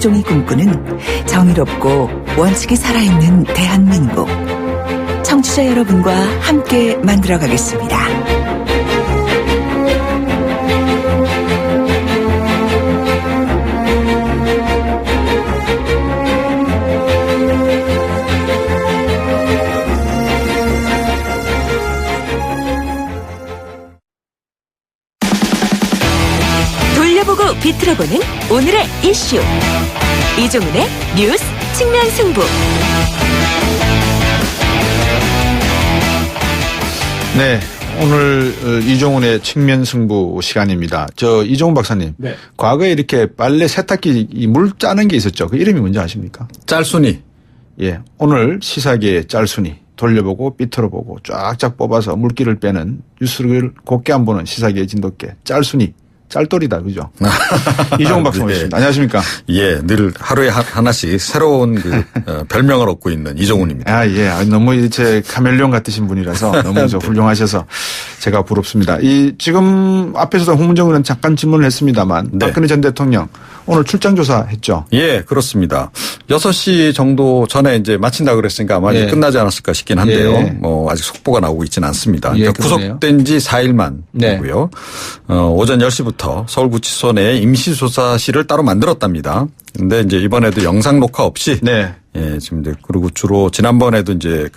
김수종이 꿈꾸는 정의롭고 원칙이 살아있는 대한민국. 청취자 여러분과 함께 만들어가겠습니다. 돌려보고 비틀어보는 오늘의 이슈. 이종훈의 뉴스 측면 승부. 네, 오늘 이종훈의 측면 승부 시간입니다. 이종훈 박사님, 네. 과거에 이렇게 빨래 세탁기 물 짜는 게 있었죠. 그 이름이 뭔지 아십니까? 짤순이. 예, 오늘 시사계의 짤순이 돌려보고 삐뚤어보고 쫙쫙 뽑아서 물기를 빼는 뉴스를 곱게 안 보는 시사계의 진돗개 짤순이. 짤돌이다, 그죠? 이종훈 박사 모셨습니다. 네. 안녕하십니까? 예, 늘 하루에 하나씩 새로운 별명을 얻고 있는 이종훈입니다. 아, 예. 너무 제 카멜레온 같으신 분이라서 너무 훌륭하셔서 제가 부럽습니다. 지금 앞에서도 홍문정 의원 잠깐 질문을 했습니다만 네. 박근혜 전 대통령 오늘 출장 조사했죠? 예, 그렇습니다. 6시 정도 전에 이제 마친다 그랬으니까 아마 예. 이제 끝나지 않았을까 싶긴 한데요. 예. 아직 속보가 나오고 있지는 않습니다. 예, 그러니까 구속된 지 4일만 되고요. 네. 오전 10시부터 서울구치소 내 임시조사실을 따로 만들었답니다. 근데 이제 이번에도 영상 녹화 없이 네. 예, 지금 이제 그리고 주로 지난번에도 이제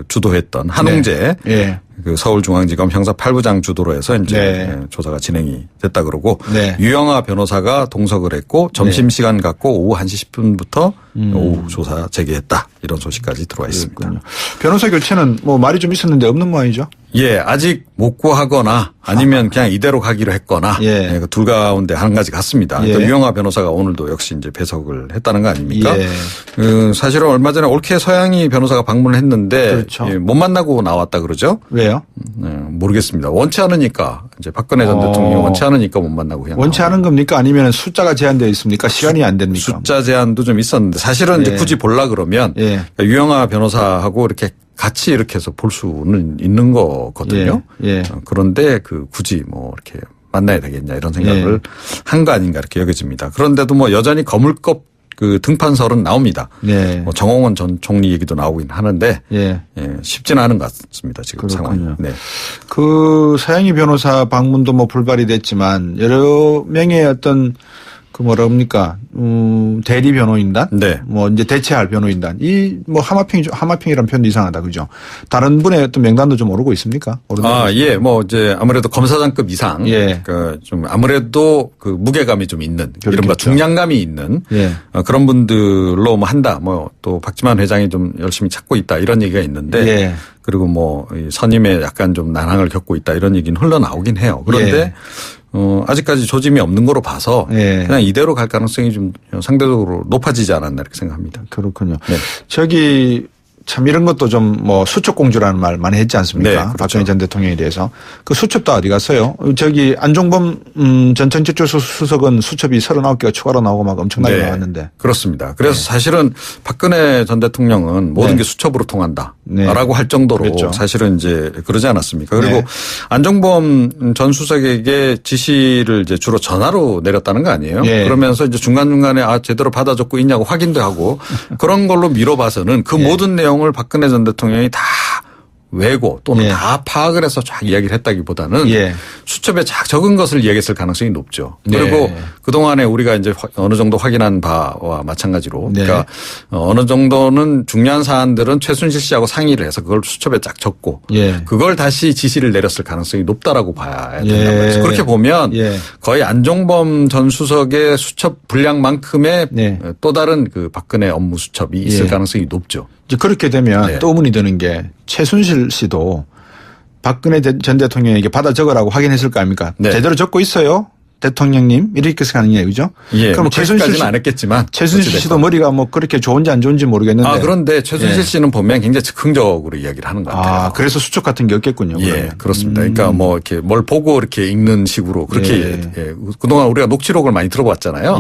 주도했던 한웅재 네. 예. 서울중앙지검 형사 8부장 주도로 해서 이제 네. 조사가 진행이 됐다 그러고 네. 유영하 변호사가 동석을 했고 점심시간 갖고 오후 1시 10분부터 오후 조사 재개했다 이런 소식까지 들어와 있습니다. 그렇군요. 변호사 교체는 말이 좀 있었는데 없는 모양이죠? 예, 아직 못 구하거나 아니면 그냥 이대로 가기로 했거나 예. 그 둘 가운데 한 가지 같습니다. 예. 그러니까 유영하 변호사가 오늘도 역시 이제 배석을 했다는 거 아닙니까? 예. 사실은 얼마 전에 올케 서양희 변호사가 방문을 했는데 그렇죠. 예, 못 만나고 나왔다 그러죠? 왜요? 모르겠습니다. 원치 않으니까 이제 박근혜 전 대통령이 원치 않으니까 못 만나고 그냥 원치 않은 겁니까? 아니면 숫자가 제한되어 있습니까? 시간이 안 됩니까? 숫자 제한도 좀 있었는데 사실은 이제 예. 굳이 보려 그러면 예. 유영하 변호사하고 이렇게 같이 이렇게 해서 볼 수는 있는 거거든요. 예. 예. 그런데 굳이 이렇게 만나야 되겠냐 이런 생각을 한 거 아닌가 이렇게 여겨집니다. 그런데도 여전히 거물급 등판설은 나옵니다. 네. 정홍원 전 총리 얘기도 나오긴 하는데 예. 쉽지는 않은 것 같습니다. 지금 상황이. 네. 서양희 변호사 방문도 불발이 됐지만 여러 명의 어떤 대리 변호인단? 네. 이제 대체할 변호인단. 하마평이라는 표현도 이상하다. 그죠? 다른 분의 어떤 명단도 좀 오르고 있습니까? 예. 이제 아무래도 검사장급 이상. 예. 좀 아무래도 무게감이 좀 있는. 그렇겠죠. 이른바 중량감이 있는. 예. 그런 분들로 한다. 또 박지만 회장이 좀 열심히 찾고 있다. 이런 얘기가 있는데. 예. 그리고 이 선임에 약간 좀 난항을 겪고 있다. 이런 얘기는 흘러나오긴 해요. 그런데 예. 아직까지 조짐이 없는 거로 봐서 예. 그냥 이대로 갈 가능성이 좀 상대적으로 높아지지 않았나 이렇게 생각합니다. 그렇군요. 네. 참 이런 것도 좀 수첩공주라는 말 많이 했지 않습니까? 네, 그렇죠. 박근혜 전 대통령에 대해서. 그 수첩도 어디 갔어요? 안종범 전 정책조사 수석은 수첩이 39개가 추가로 나오고 엄청나게 나왔는데. 그렇습니다. 그래서 사실은 박근혜 전 대통령은 모든 게 수첩으로 통한다라고 할 정도로 그랬죠. 사실은 이제 그러지 않았습니까? 그리고 네. 안종범 전 수석에게 지시를 이제 주로 전화로 내렸다는 거 아니에요? 네. 그러면서 이제 중간중간에 제대로 받아줬고 있냐고 확인도 하고 그런 걸로 미뤄봐서는 그 모든 내용을 박근혜 전 대통령이 다 외고 또는 다 파악을 해서 쫙 이야기를 했다기보다는 수첩에 적은 것을 이야기했을 가능성이 높죠. 그리고 그동안에 우리가 이제 어느 정도 확인한 바와 마찬가지로 그러니까 어느 정도는 중요한 사안들은 최순실 씨하고 상의를 해서 그걸 수첩에 쫙 적고 그걸 다시 지시를 내렸을 가능성이 높다라고 봐야 된단 말이죠. 그렇게 보면 거의 안종범 전 수석의 수첩 분량만큼의 또 다른 박근혜 업무 수첩이 있을 가능성이 높죠. 이제 그렇게 되면 또 의문이 드는 게 최순실 씨도 박근혜 전 대통령에게 받아 적으라고 확인했을 거 아닙니까? 제대로 적고 있어요. 대통령님 이렇게 생각하는 얘기죠. 그럼 최순실까지는 안 했겠지만 최순실 씨도 머리가 그렇게 좋은지 안 좋은지 모르겠는데. 그런데 최순실 씨는 보면 굉장히 즉흥적으로 이야기를 하는 것 같아요. 그래서 수첩 같은 게 없겠군요. 그렇습니다. 그러니까 이렇게 뭘 보고 이렇게 읽는 식으로 그렇게 그동안 우리가 녹취록을 많이 들어봤잖아요.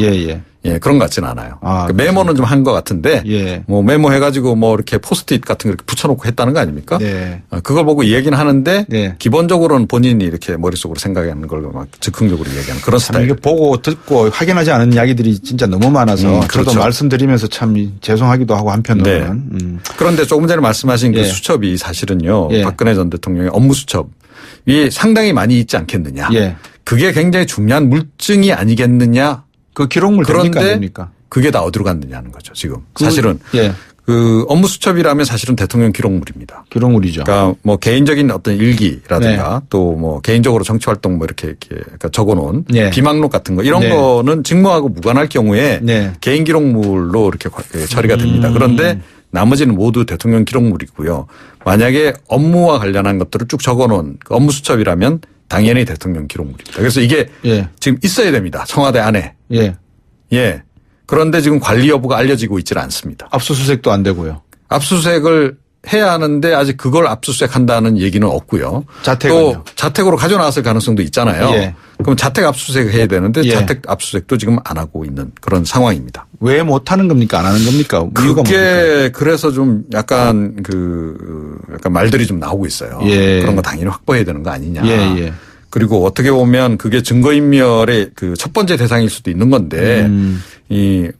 예, 그런 것 같지는 않아요. 아, 메모는 좀 한 것 같은데, 예. 뭐 메모해가지고 뭐 이렇게 포스트잇 같은 거 이렇게 붙여놓고 했다는 거 아닙니까? 네. 그걸 보고 얘기는 하는데, 네. 기본적으로는 본인이 이렇게 머릿속으로 생각하는 걸 막 즉흥적으로 얘기하는 그런 스타일. 이게 보고 듣고 확인하지 않은 이야기들이 진짜 너무 많아서 저도 그렇죠. 말씀드리면서 참 죄송하기도 하고 한편으로는. 네. 그런데 조금 전에 말씀하신 그 예. 수첩이 사실은요, 예. 박근혜 전 대통령의 업무 수첩이 상당히 많이 있지 않겠느냐. 예. 그게 굉장히 중요한 물증이 아니겠느냐. 그 기록물 됩니까 안 그런데 됩니까? 그게 다 어디로 갔느냐는 거죠, 지금. 사실은. 예. 그 업무 수첩이라면 사실은 대통령 기록물입니다. 기록물이죠. 그러니까 뭐 개인적인 어떤 일기라든가 또 뭐 개인적으로 정치 활동 뭐 이렇게 그러니까 적어놓은 네. 비망록 같은 거 이런 네. 거는 직무하고 무관할 경우에 네. 개인 기록물로 이렇게 처리가 됩니다. 그런데 나머지는 모두 대통령 기록물이고요. 만약에 업무와 관련한 것들을 쭉 적어놓은 그 업무 수첩이라면 당연히 대통령 기록물입니다. 그래서 이게 예. 지금 있어야 됩니다. 청와대 안에. 예. 예. 그런데 지금 관리 여부가 알려지고 있지는 않습니다. 압수수색도 안 되고요. 압수수색을 해야 하는데 아직 그걸 압수수색한다는 얘기는 없고요. 자택은요? 또 자택으로 가져나왔을 가능성도 있잖아요. 예. 그럼 자택 압수수색 해야 되는데 예. 자택 압수수색도 지금 안 하고 있는 그런 상황입니다. 왜 못하는 겁니까? 안 하는 겁니까? 이유가 뭡니까? 그게 그래서 좀 약간 약간 말들이 좀 나오고 있어요. 예. 그런 거 당연히 확보해야 되는 거 아니냐. 예, 예. 그리고 어떻게 보면 그게 증거인멸의 그 첫 번째 대상일 수도 있는 건데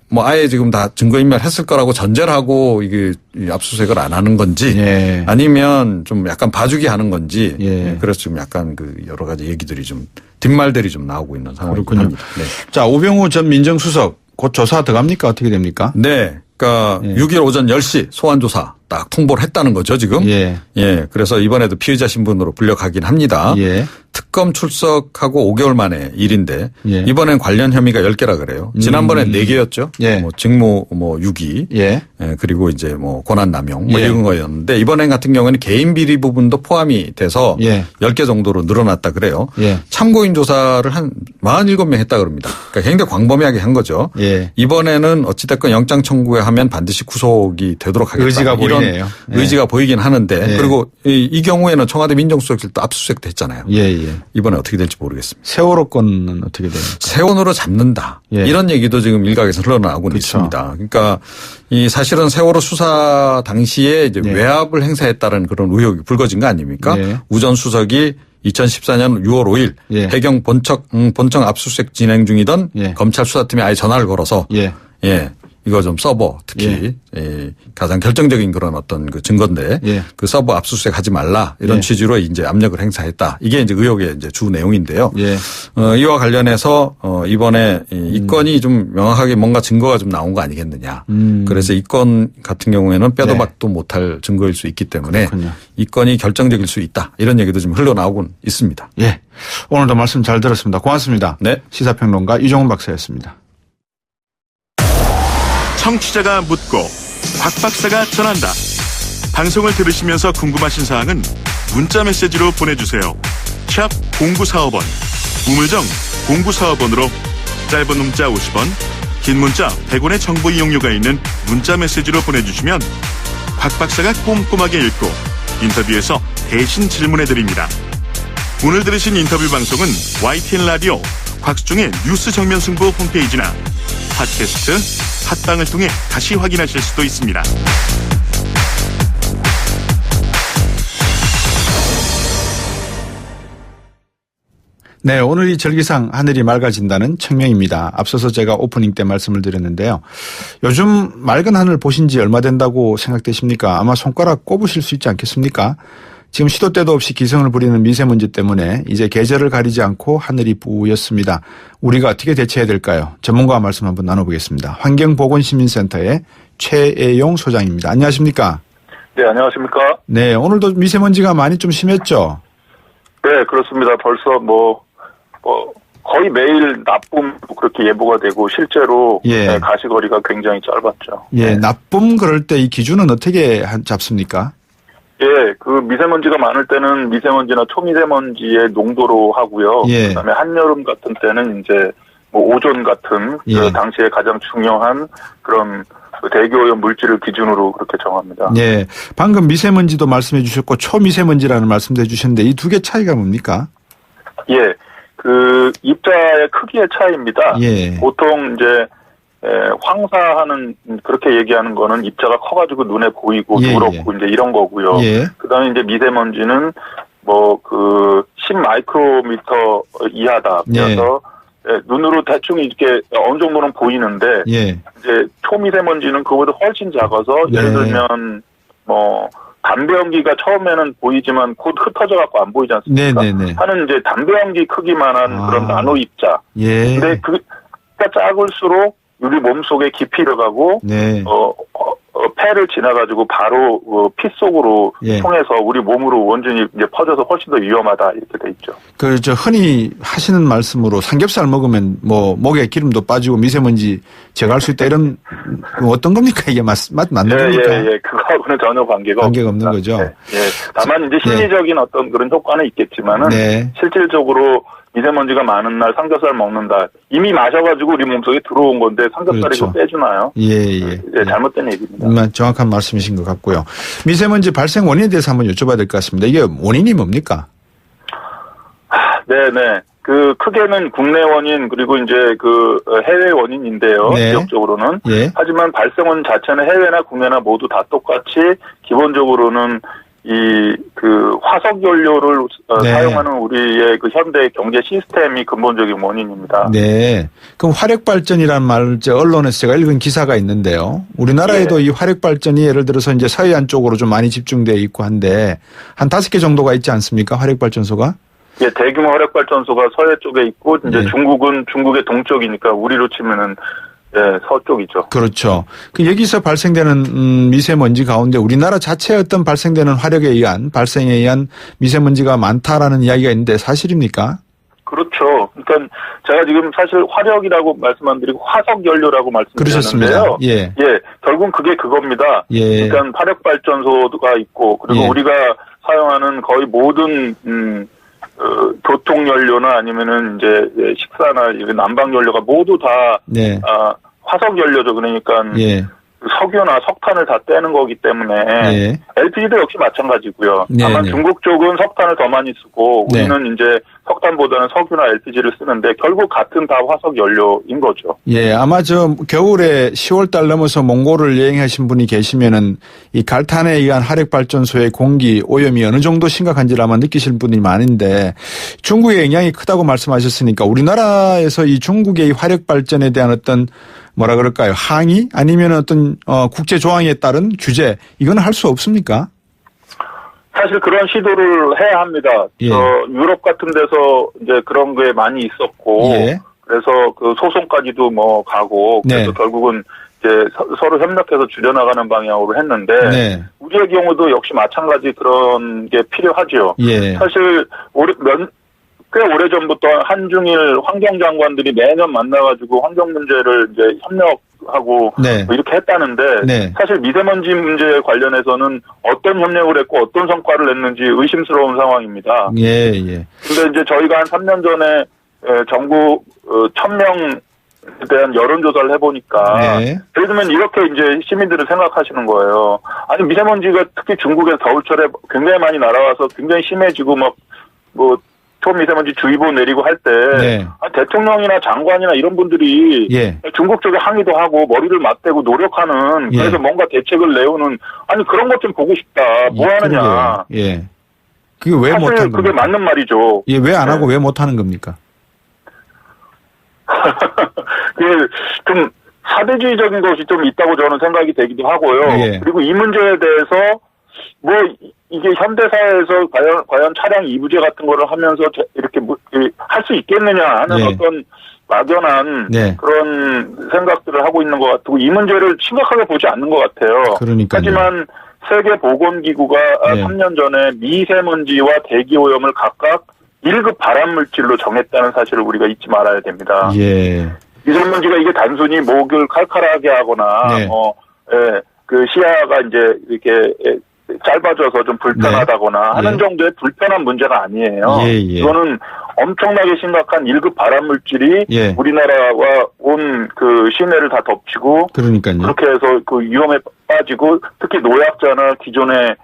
뭐 아예 지금 다 증거인멸 했을 거라고 전제를 하고 이게 이 압수수색을 안 하는 건지 예. 아니면 좀 약간 봐주기 하는 건지 예. 그래서 좀 약간 그 여러 가지 얘기들이 좀 뒷말들이 좀 나오고 있는 상황입니다. 그렇군요. 네. 자, 오병우 전 민정수석 곧 조사 들어갑니까? 어떻게 됩니까? 네. 그러니까 6일 오전 10시 소환조사 딱 통보를 했다는 거죠, 지금. 예. 예. 그래서 이번에도 피의자 신분으로 불려가긴 합니다. 예. 특검 출석하고 5개월 만에 일인데 예. 이번엔 관련 혐의가 10개라 그래요. 지난번엔 4개였죠. 예. 뭐 직무 뭐 유기. 예. 예, 그리고 이제 뭐 권한 남용 뭐 예. 이런 거였는데 이번엔 같은 경우에는 개인 비리 부분도 포함이 돼서 예. 10개 정도로 늘어났다 그래요. 예. 참고인 조사를 한 47명 했다 그럽니다. 그러니까 굉장히 광범위하게 한 거죠. 예. 이번에는 어찌됐건 영장 청구에 하면 반드시 구속이 되도록 하겠다. 의지가 이런 보이네요. 예. 의지가 보이긴 하는데 예. 그리고 이 경우에는 청와대 민정수석실도 압수수색도 했잖아요. 예, 예. 이번에 어떻게 될지 모르겠습니다. 세월호 건은 어떻게 됩니까? 세원으로 잡는다. 예. 이런 얘기도 지금 일각에서 흘러나오고 그렇죠. 있습니다. 그러니까 이 사실은 세월호 수사 당시에 이제 예. 외압을 행사했다는 그런 의혹이 불거진 거 아닙니까? 예. 우전 수석이 2014년 6월 5일 예. 해경 본청 압수수색 진행 중이던 예. 검찰 수사팀에 아예 전화를 걸어서 예. 예. 이거 좀 서버 특히 가장 결정적인 그런 어떤 그 증거인데 예. 그 서버 압수수색 하지 말라 이런 예. 취지로 이제 압력을 행사했다. 이게 이제 의혹의 이제 주 내용인데요. 예. 이와 관련해서 이번에 이 건이 좀 명확하게 뭔가 증거가 좀 나온 거 아니겠느냐. 그래서 이 건 같은 경우에는 빼도 네. 박도 못할 증거일 수 있기 때문에 그렇군요. 이 건이 결정적일 수 있다. 이런 얘기도 좀 흘러나오곤 있습니다. 예. 오늘도 말씀 잘 들었습니다. 고맙습니다. 네. 시사평론가 이종훈 박사였습니다. 청취자가 묻고 박 박사가 전한다. 방송을 들으시면서 궁금하신 사항은 문자 메시지로 보내주세요. 샵 0945번 우물정 0945번으로 짧은 문자 50원 긴 문자 100원의 정보 이용료가 있는 문자 메시지로 보내주시면 박 박사가 꼼꼼하게 읽고 인터뷰에서 대신 질문해드립니다. 오늘 들으신 인터뷰 방송은 YTN 라디오 곽수중의 뉴스 정면 승부 홈페이지나 팟캐스트 팟빵을 통해 다시 확인하실 수도 있습니다. 네, 오늘 이 절기상 하늘이 맑아진다는 청명입니다. 앞서서 제가 오프닝 때 말씀을 드렸는데요. 요즘 맑은 하늘 보신 지 얼마 된다고 생각되십니까? 아마 손가락 꼽으실 수 있지 않겠습니까? 지금 시도 때도 없이 기승을 부리는 미세먼지 때문에 이제 계절을 가리지 않고 하늘이 뿌였습니다. 우리가 어떻게 대처해야 될까요? 전문가와 말씀 한번 나눠보겠습니다. 환경보건시민센터의 최애용 소장입니다. 안녕하십니까? 네, 안녕하십니까? 네, 오늘도 미세먼지가 많이 좀 심했죠? 네, 그렇습니다. 벌써 거의 매일 나쁨 그렇게 예보가 되고 실제로 예. 네, 가시거리가 굉장히 짧았죠. 예, 네. 나쁨 그럴 때 이 기준은 어떻게 잡습니까? 예, 그 미세먼지가 많을 때는 미세먼지나 초미세먼지의 농도로 하고요. 예. 그다음에 한여름 같은 때는 이제 뭐 오존 같은 예. 그 당시에 가장 중요한 그런 그 대기오염 물질을 기준으로 그렇게 정합니다. 예. 방금 미세먼지도 말씀해 주셨고 초미세먼지라는 말씀도 해 주셨는데 이 두 개 차이가 뭡니까? 예, 그 입자의 크기의 차이입니다. 예. 보통 이제 황사하는 그렇게 얘기하는 거는 입자가 커가지고 눈에 보이고 누렇고 이제 이런 거고요. 그다음에 이제 미세먼지는 뭐 10 마이크로미터 이하다. 그래서 눈으로 대충 이렇게 어느 정도는 보이는데 이제 초미세먼지는 그거보다 훨씬 작아서 예를 들면 뭐 담배 연기가 처음에는 보이지만 곧 흩어져 갖고 안 보이지 않습니까? 하는 이제 담배 연기 크기만한 그런 나노 입자. 근데 그가 작을수록 우리 몸 속에 깊이 들어가고 폐를 지나가지고 바로 피 속으로 통해서 우리 몸으로 원전이 이제 퍼져서 훨씬 더 위험하다 이렇게 돼 있죠. 저 흔히 하시는 말씀으로 삼겹살 먹으면 뭐 목에 기름도 빠지고 미세먼지 제거할 수 있다 이런 어떤 겁니까 이게 맞는 겁니까? 예. 그거하고는 전혀 관계가 없는 거죠. 다만 이제 심리적인 어떤 그런 효과는 있겠지만은 실질적으로 미세먼지가 많은 날 삼겹살 먹는다. 이미 마셔가지고 우리 몸속에 들어온 건데 삼겹살이 좀 빼주나요? 잘못된 얘기입니다. 정확한 말씀이신 것 같고요. 미세먼지 발생 원인에 대해서 한번 여쭤봐야 될 것 같습니다. 이게 원인이 뭡니까? 네네. 크게는 국내 원인 그리고 이제 해외 원인인데요. 지역적으로는. 하지만 발생 원인 자체는 해외나 국내나 모두 다 똑같이 기본적으로는 화석 연료를 사용하는 우리의 현대 경제 시스템이 근본적인 원인입니다. 그럼 화력 발전이라는 말 언론에서 제가 읽은 기사가 있는데요. 우리나라에도 이 화력 발전이 예를 들어서 이제 서해안 쪽으로 좀 많이 집중되어 있고 한데 한 5개 정도가 있지 않습니까? 화력 발전소가? 대규모 화력 발전소가 서해 쪽에 있고 이제 중국은 중국의 동쪽이니까 우리로 치면은 서쪽이죠. 그렇죠. 여기서 발생되는 미세먼지 가운데 우리나라 자체의 어떤 발생되는 발생에 의한 미세먼지가 많다라는 이야기가 있는데 사실입니까? 그렇죠. 그러니까 제가 지금 사실 화력이라고 말씀 안 드리고 화석 연료라고 말씀드렸는데요. 결국은 그게 그겁니다. 그러니까 화력 발전소가 있고 그리고 우리가 사용하는 거의 모든 교통 연료나 아니면은 이제 식사나 난방 연료가 모두 다 화석 연료죠. 그러니까 석유나 석탄을 다 떼는 거기 때문에 LPG도 역시 마찬가지고요. 다만 중국 쪽은 석탄을 더 많이 쓰고 우리는 이제 석탄보다는 석유나 LPG를 쓰는데 결국 같은 다 화석 연료인 거죠. 아마 겨울에 10월 달 넘어서 몽골을 여행하신 분이 계시면은 이 갈탄에 의한 화력 발전소의 공기 오염이 어느 정도 심각한지를 아마 느끼실 분이 많은데 중국의 영향이 크다고 말씀하셨으니까 우리나라에서 이 중국의 이 화력 발전에 대한 어떤 뭐라 그럴까요? 항의 아니면 어떤 국제 조항에 따른 규제 이건 할 수 없습니까? 사실 그런 시도를 해야 합니다. 유럽 같은 데서 이제 그런 게 많이 있었고 그래서 소송까지도 가고 그래서 결국은 이제 서로 협력해서 줄여나가는 방향으로 했는데 우리의 경우도 역시 마찬가지 그런 게 필요하죠. 사실 꽤 오래전부터 한중일 환경장관들이 매년 만나가지고 환경 문제를 이제 협력하고 뭐 이렇게 했다는데 사실 미세먼지 문제에 관련해서는 어떤 협력을 했고 어떤 성과를 냈는지 의심스러운 상황입니다. 근데 이제 저희가 한 3년 전에 전국 1000명에 대한 여론조사를 해보니까 예를 들면 이렇게 이제 시민들은 생각하시는 거예요. 아니 미세먼지가 특히 중국에서 겨울철에 굉장히 많이 날아와서 굉장히 심해지고 초미세먼지 주의보 내리고 할 때 대통령이나 장관이나 이런 분들이 중국 쪽에 항의도 하고 머리를 맞대고 노력하는 그래서 뭔가 대책을 내오는 그런 것 좀 보고 싶다. 뭐 하느냐. 그게 왜 못하는 겁니까? 그게 맞는 말이죠. 왜 안 하고 왜 못하는 겁니까? 좀 사대주의적인 것이 좀 있다고 저는 생각이 되기도 하고요. 그리고 이 문제에 대해서 이게 현대사회에서 과연 차량 이부제 같은 거를 하면서 이렇게 할 수 있겠느냐 하는 어떤 막연한 그런 생각들을 하고 있는 것 같고 이 문제를 심각하게 보지 않는 것 같아요. 하지만 세계보건기구가 3년 전에 미세먼지와 대기오염을 각각 1급 발암물질로 정했다는 사실을 우리가 잊지 말아야 됩니다. 미세먼지가 이게 단순히 목을 칼칼하게 하거나 시야가 이제 이렇게 짧아져서 좀 불편하다거나 하는 정도의 불편한 문제가 아니에요. 이거는 엄청나게 심각한 1급 발암물질이 우리나라와 온 시내를 다 덮치고 그렇게 해서 위험에 빠지고 특히 노약자나 기존에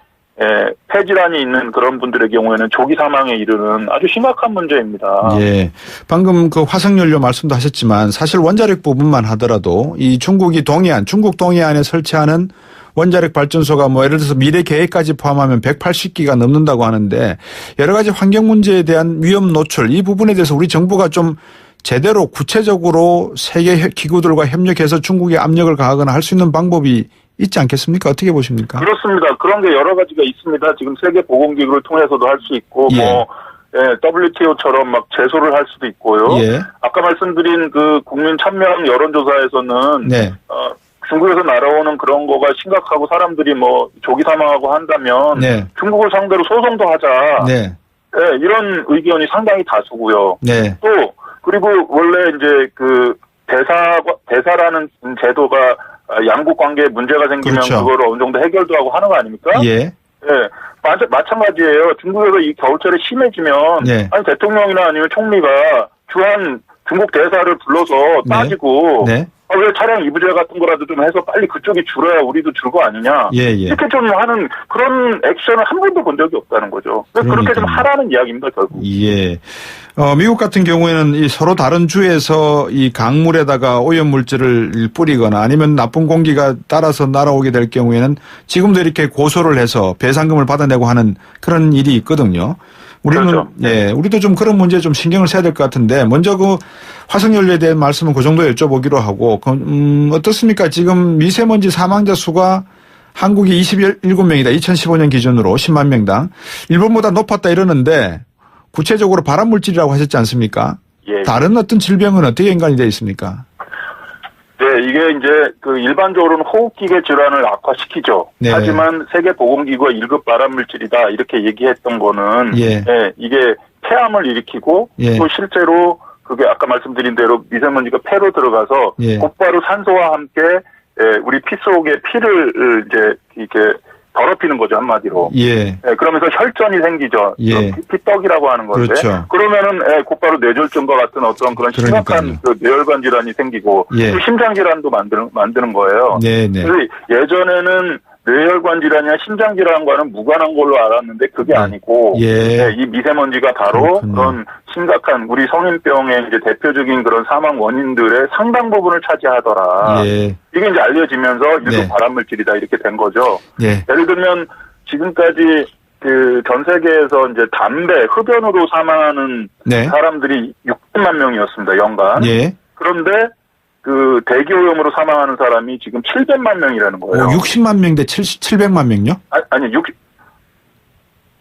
폐질환이 있는 그런 분들의 경우에는 조기 사망에 이르는 아주 심각한 문제입니다. 예. 방금 그 화석연료 말씀도 하셨지만 사실 원자력 부분만 하더라도 이 중국 동해안에 설치하는 원자력 발전소가 뭐 예를 들어서 미래 계획까지 포함하면 180기가 넘는다고 하는데 여러 가지 환경 문제에 대한 위험 노출 이 부분에 대해서 우리 정부가 좀 제대로 구체적으로 세계 기구들과 협력해서 중국에 압력을 가하거나 할 수 있는 방법이 있지 않겠습니까? 어떻게 보십니까? 그렇습니다. 그런 게 여러 가지가 있습니다. 지금 세계보건기구를 통해서도 할 수 있고 WTO처럼 막 제소를 할 수도 있고요. 아까 말씀드린 그 국민 참여형 여론조사에서는 중국에서 날아오는 그런 거가 심각하고 사람들이 뭐 조기 사망하고 한다면 중국을 상대로 소송도 하자. 이런 의견이 상당히 다수고요. 또 그리고 원래 이제 그 대사라는 제도가 양국 관계에 문제가 생기면 그걸 어느 정도 해결도 하고 하는 거 아닙니까? 마찬가지예요. 중국에서 이 겨울철에 심해지면 아니 대통령이나 아니면 총리가 주한 중국 대사를 불러서 따지고 왜 차량 이부제 같은 거라도 좀 해서 빨리 그쪽이 줄어야 우리도 줄 거 아니냐. 이렇게 좀 하는 그런 액션을 한 번도 본 적이 없다는 거죠. 그렇게 좀 하라는 이야기입니다, 결국. 미국 같은 경우에는 이 서로 다른 주에서 이 강물에다가 오염물질을 뿌리거나 아니면 나쁜 공기가 따라서 날아오게 될 경우에는 지금도 이렇게 고소를 해서 배상금을 받아내고 하는 그런 일이 있거든요. 우리는 우리도 좀 그런 문제에 좀 신경을 써야 될 것 같은데 먼저 그 화석연료에 대한 말씀은 그 정도 여쭤보기로 하고 어떻습니까? 지금 미세먼지 사망자 수가 한국이 27명이다. 2015년 기준으로 10만 명당. 일본보다 높았다 이러는데 구체적으로 발암물질이라고 하셨지 않습니까? 다른 어떤 질병은 어떻게 연관이 되어 있습니까? 이게 이제 그 일반적으로는 호흡기계 질환을 악화시키죠. 하지만 세계보건기구가 1급 발암물질이다 이렇게 얘기했던 거는 이게 폐암을 일으키고 또 실제로 그게 아까 말씀드린 대로 미세먼지가 폐로 들어가서 곧바로 산소와 함께 우리 피 속에 피를 이제 이렇게 더럽히는 거죠, 한마디로. 그러면서 혈전이 생기죠. 피떡이라고 하는 건데. 그러면은 곧바로 뇌졸중과 같은 어떤 그런 심각한 그 뇌혈관 질환이 생기고 또 심장 질환도 만드는 거예요. 그래서 예전에는 뇌혈관 질환이나 심장 질환과는 무관한 걸로 알았는데 그게 아니고 이 미세먼지가 바로 그런 심각한 우리 성인병의 이제 대표적인 그런 사망 원인들의 상당 부분을 차지하더라. 이게 이제 알려지면서 1급 발암물질이다 이렇게 된 거죠. 예를 들면 지금까지 그 전 세계에서 이제 담배 흡연으로 사망하는 사람들이 600만 명이었습니다, 연간. 그런데 그 대기오염으로 사망하는 사람이 지금 700만 명이라는 거예요. 60만 명 대 700만 명요? 아니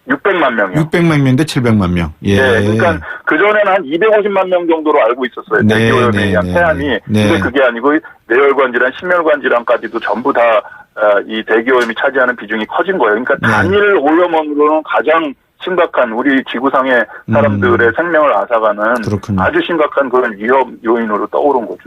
600만 명이요. 600만 명 대 700만 명. 그러니까 그전에는 한 250만 명 정도로 알고 있었어요. 대기오염에 의한 폐암이. 근데 그게 아니고 뇌혈관 질환, 심혈관 질환까지도 전부 다 이 대기오염이 차지하는 비중이 커진 거예요. 그러니까 단일 오염원으로는 가장 심각한 우리 지구상의 사람들의 생명을 앗아가는 아주 심각한 그런 위험 요인으로 떠오른 거죠.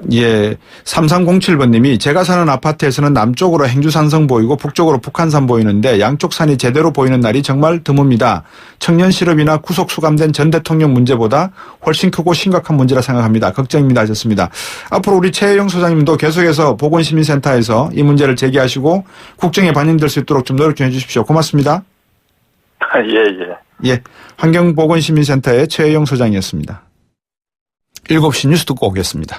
3307번님이 제가 사는 아파트에서는 남쪽으로 행주산성 보이고 북쪽으로 북한산 보이는데 양쪽 산이 제대로 보이는 날이 정말 드뭅니다. 청년 실업이나 구속 수감된 전 대통령 문제보다 훨씬 크고 심각한 문제라 생각합니다. 걱정입니다 하셨습니다. 앞으로 우리 최혜영 소장님도 계속해서 보건시민센터에서 이 문제를 제기하시고 국정에 반영될 수 있도록 좀 노력 좀 해주십시오. 고맙습니다. 환경보건시민센터의 최혜영 소장이었습니다. 7시 뉴스 듣고 오겠습니다.